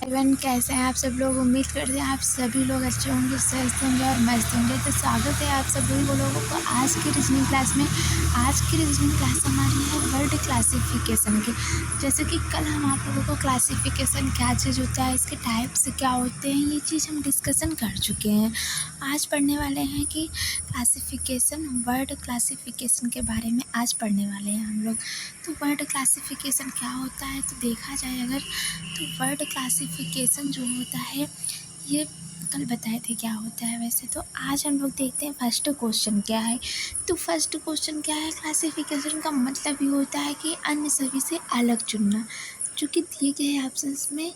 Everyone, कैसे हैं आप सब लोग। उम्मीद करते हैं आप सभी लोग अच्छे होंगे, स्वस्थ होंगे और मस्त होंगे। तो स्वागत है आप सभी लोगों को आज की रीजनिंग क्लास में। आज की रीजनिंग क्लास हमारी है वर्ड क्लासिफिकेशन की। जैसे कि कल हम आप लोगों को क्लासिफिकेशन क्या चीज़ होता है, इसके टाइप्स क्या होते हैं, ये चीज़ हम डिस्कशन कर चुके हैं। आज पढ़ने वाले हैं कि क्लासिफिकेशन, वर्ड क्लासिफिकेशन के बारे में आज पढ़ने वाले हैं हम लोग। तो वर्ड क्लासिफिकेशन क्या होता है, तो देखा जाए अगर तो वर्ड क्लासिफिकेशन जो होता है ये कल बताए थे क्या होता है। वैसे तो आज हम लोग देखते हैं फर्स्ट क्वेश्चन क्या है। तो फर्स्ट क्वेश्चन क्या है, क्लासिफिकेशन का मतलब ये होता है कि अन्य सभी से अलग चुनना। जो कि दिए गए ऑप्शंस में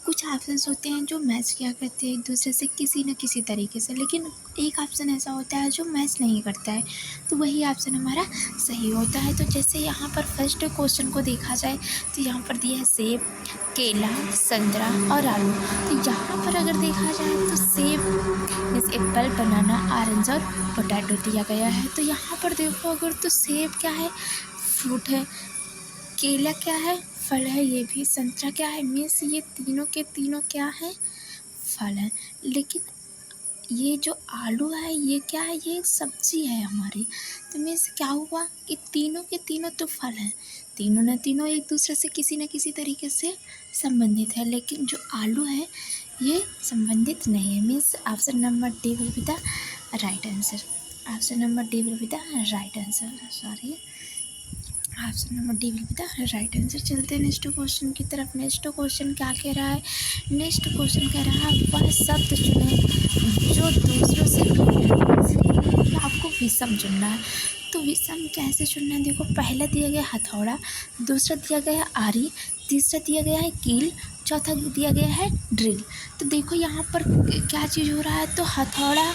कुछ ऑप्शंस होते हैं जो मैच किया करते हैं एक दूसरे से किसी न किसी तरीके से, लेकिन एक ऑप्शन ऐसा होता है जो मैच नहीं करता है, तो वही ऑप्शन हमारा सही होता है। तो जैसे यहाँ पर फर्स्ट क्वेश्चन को देखा जाए तो यहाँ पर दिया है सेब, केला, संतरा और आलू। तो यहाँ पर अगर देखा जाए तो सेब मीन्स एप्पल, बनाना, ऑरेंज और पोटैटो दिया गया है। तो यहाँ पर देखो अगर तो सेब क्या है, फ्रूट है, केला क्या है, फल है, ये भी संतरा क्या है, मीन्स ये तीनों के तीनों क्या है, फल है। लेकिन ये जो आलू है ये क्या है, ये सब्जी है हमारी। तो मीन्स क्या हुआ कि तीनों के तीनों तो फल हैं, तीनों न तीनों एक दूसरे से किसी न किसी तरीके से संबंधित है, लेकिन जो आलू है ये संबंधित नहीं है। Means option number D will be the right answer. Option number D will be the right answer. Sorry, option number D will be the right answer. चलते हैं नेक्स्ट क्वेश्चन की तरफ। नेक्स्ट क्वेश्चन क्या कह रहा है, नेक्स्ट क्वेश्चन कह रहा है वह शब्द चुने जो दूसरों से आपको विषम चुनना है। तो विषम कैसे चुनना है, देखो पहला दिया गया हथौड़ा, दूसरा दिया गया है आरी, तीसरा दिया गया है कील, चौथा दिया गया है ड्रिल। तो देखो यहाँ पर क्या चीज़ हो रहा है, तो हथौड़ा,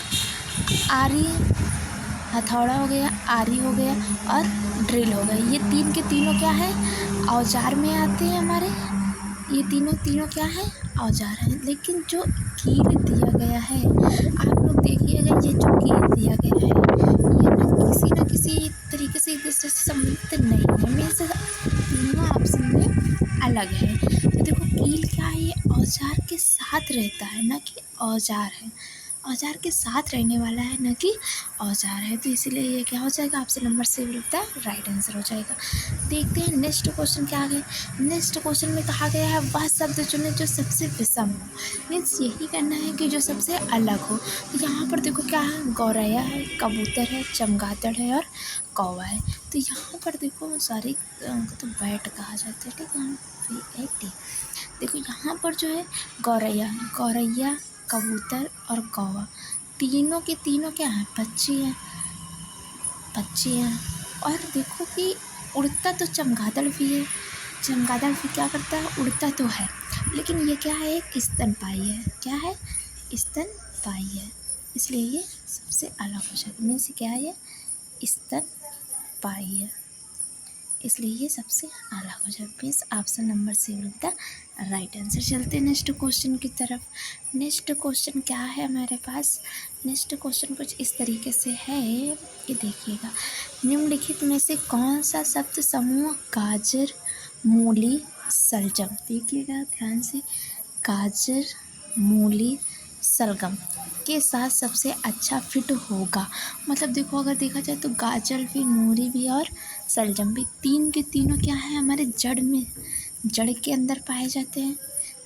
आरी, हथौड़ा हो गया, आरी हो गया और ड्रिल हो गई। ये तीन के तीनों क्या है, औजार में आते हैं हमारे। ये तीनों क्या है, औजार हैं। लेकिन जो कील दिया गया है, आप लोग देखिएगा, ये जो कील दिया गया है ये न किसी तरीके से एक दूसरे से संबंधित नहीं है। मीन्स तीनों ऑप्शन में अलग है। तो देखो कील क्या है, ये औजार के साथ रहता है, ना कि औजार है। औजार के साथ रहने वाला है, न कि औजार है। तो इसीलिए ये क्या हो जाएगा, option number C will be the right answer हो जाएगा। देखते हैं नेक्स्ट क्वेश्चन क्या है। नेक्स्ट क्वेश्चन में कहा गया है वह शब्द चुने जो सबसे विषम हो। मीन्स यही करना है कि जो सबसे अलग हो। तो यहाँ पर देखो क्या है, गौरैया है, कबूतर है, चमगादड़ है और कौवा है। तो यहाँ पर देखो सारी तो बैट कहा जाता है, ठीक है। देखो यहाँ पर जो है गौरैया, कबूतर और कौवा, तीनों के तीनों क्या हैं, पक्षी हैं। और देखो कि उड़ता तो चमगादड़ भी है, चमगादड़ भी क्या करता है, उड़ता तो है, लेकिन ये क्या है, एक स्तनपायी है। क्या है, स्तनपायी है, इसलिए ये सबसे अलग हो जाएगा। मीन्स क्या है, ये स्तनपायी है, इसलिए ये सबसे अलग हो जाए। Means option number C will be the right answer. चलते हैं नेक्स्ट क्वेश्चन की तरफ। नेक्स्ट क्वेश्चन क्या है हमारे पास, नेक्स्ट क्वेश्चन कुछ इस तरीके से है, ये देखिएगा। निम्नलिखित में से कौन सा शब्द समूह गाजर, मूली, शलजम, देखिएगा ध्यान से, गाजर, मूली, शलगम के साथ सबसे अच्छा फिट होगा। मतलब देखो अगर देखा जाए तो गाजर भी, मूली भी और शलजम भी, तीन के तीनों क्या है, हमारे जड़ के अंदर पाए जाते हैं,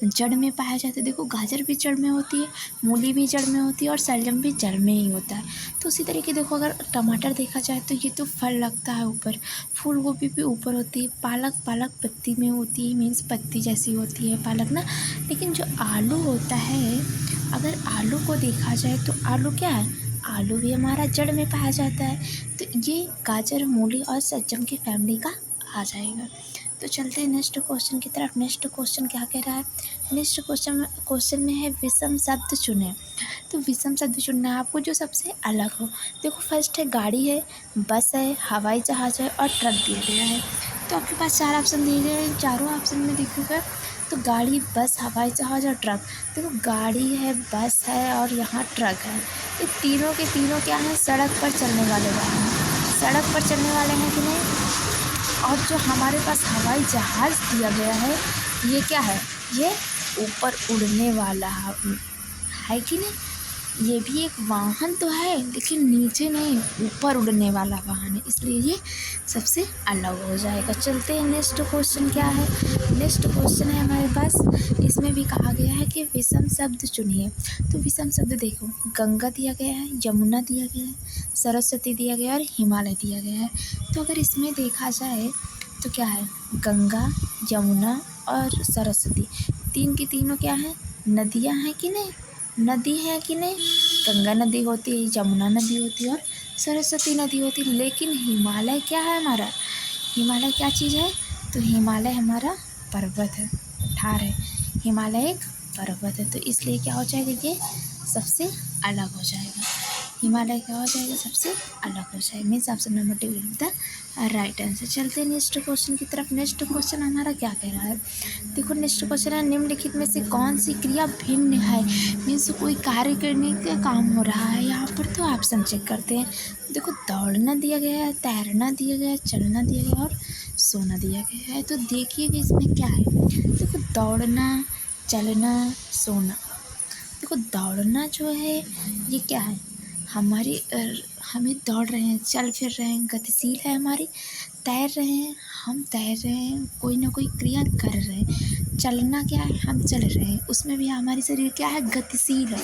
जड़ में पाया जाता है। देखो गाजर भी जड़ में होती है, मूली भी जड़ में होती है और शलजम भी जड़ में ही होता है। तो उसी तरीके देखो अगर टमाटर देखा जाए तो ये तो फल लगता है ऊपर, फूल गोभी भी ऊपर होती है, पालक पत्ती में होती है, मीन्स पत्ती जैसी होती है पालक ना। लेकिन जो आलू होता है, अगर आलू को देखा जाए तो आलू क्या है, आलू भी हमारा जड़ में पाया जाता है। तो ये गाजर, मूली और शलजम की फैमिली का आ जाएगा। तो चलते हैं नेक्स्ट क्वेश्चन की तरफ। नेक्स्ट क्वेश्चन क्या कह रहा है, नेक्स्ट क्वेश्चन में है विषम शब्द चुने। तो विषम शब्द चुनना है आपको जो सबसे अलग हो। देखो फर्स्ट है गाड़ी है, बस है, हवाई जहाज़ है और ट्रक दिया गया है। तो आपके पास चार ऑप्शन दिए गए हैं, चारों ऑप्शन में देखिएगा तो गाड़ी, बस, हवाई जहाज़ और ट्रक। देखो गाड़ी है, बस है और यहाँ ट्रक है। ये तीनों के तीनों क्या हैं, सड़क पर चलने वाले वाहन, सड़क पर चलने वाले हैं कि नहीं। और जो हमारे पास हवाई जहाज़ दिया गया है ये क्या है, ये ऊपर उड़ने वाला है कि नहीं। ये भी एक वाहन तो है, लेकिन नीचे नहीं, ऊपर उड़ने वाला वाहन है, इसलिए ये सबसे अलग हो जाएगा। चलते हैं नेक्स्ट क्वेश्चन क्या है। नेक्स्ट क्वेश्चन है हमारे पास, इसमें भी कहा गया है कि विषम शब्द चुनिए। तो विषम शब्द देखो, गंगा दिया गया है, यमुना दिया गया है, सरस्वती दिया गया है और हिमालय दिया गया है। तो अगर इसमें देखा जाए तो क्या है, गंगा, यमुना और सरस्वती, तीन की तीनों क्या है, नदियाँ हैं कि नहीं, नदी है कि नहीं। गंगा नदी होती है, यमुना नदी होती है और सरस्वती नदी होती है। लेकिन हिमालय क्या है हमारा, हिमालय क्या चीज़ है, तो हिमालय हमारा पर्वत है, पठार है। हिमालय एक पर्वत है, तो इसलिए क्या हो जाएगा, ये सबसे अलग हो जाएगा। हिमालय क्या हो जाएगा, सबसे अलग हो जाएगा। Means option number 2 is the right answer. चलते हैं नेक्स्ट क्वेश्चन की तरफ। नेक्स्ट क्वेश्चन हमारा क्या कह रहा है, देखो नेक्स्ट क्वेश्चन है, निम्नलिखित में से कौन सी क्रिया भिन्न है। मीन्स कोई कार्य करने का काम हो रहा है यहाँ पर, तो ऑप्शन चेक करते हैं। देखो दौड़ना दिया गया है, तैरना दिया गया है, चलना दिया गया है और सोना दिया गया है। तो देखिएगा इसमें क्या है, देखो दौड़ना, चलना, सोना। देखो दौड़ना जो है ये क्या है, हमारी हमें दौड़ रहे हैं, चल फिर रहे हैं, गतिशील है हमारी। तैर रहे हैं, हम तैर रहे हैं, कोई ना कोई क्रिया कर रहे हैं। चलना क्या है, हम चल रहे हैं, उसमें भी हमारी शरीर क्या है, गतिशील है।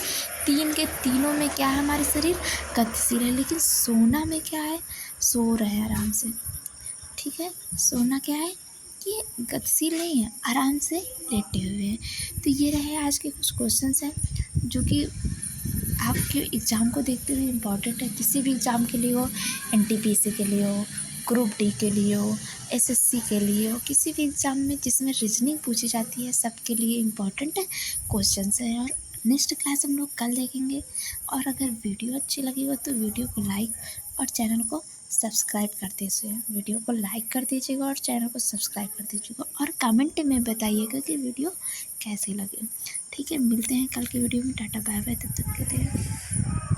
तीन के तीनों में क्या है, हमारी शरीर गतिशील है। लेकिन सोना में क्या है, सो रहे हैं आराम से, ठीक है। सोना क्या है कि गतिशील नहीं है, आराम से लेटे हुए हैं। तो ये रहे आज के कुछ क्वेश्चंस हैं जो कि आपके एग्ज़ाम को देखते हुए इम्पॉर्टेंट है। किसी भी एग्ज़ाम के लिए हो, एनटीपीसी के लिए हो, ग्रुप डी के लिए हो, एसएससी के लिए हो, किसी भी एग्ज़ाम में जिसमें रीजनिंग पूछी जाती है, सबके लिए इम्पॉर्टेंट क्वेश्चंस हैं। और नेक्स्ट क्लास हम लोग कल देखेंगे। और अगर वीडियो अच्छी लगी हो तो वीडियो को लाइक और चैनल को सब्सक्राइब कर दीजिए। वीडियो को लाइक कर दीजिएगा और चैनल को सब्सक्राइब कर दीजिएगा और कमेंट में बताइएगा कि वीडियो कैसी लगी। ठीक है, मिलते हैं कल की वीडियो में। टाटा बाय बाय, तब तक के लिए।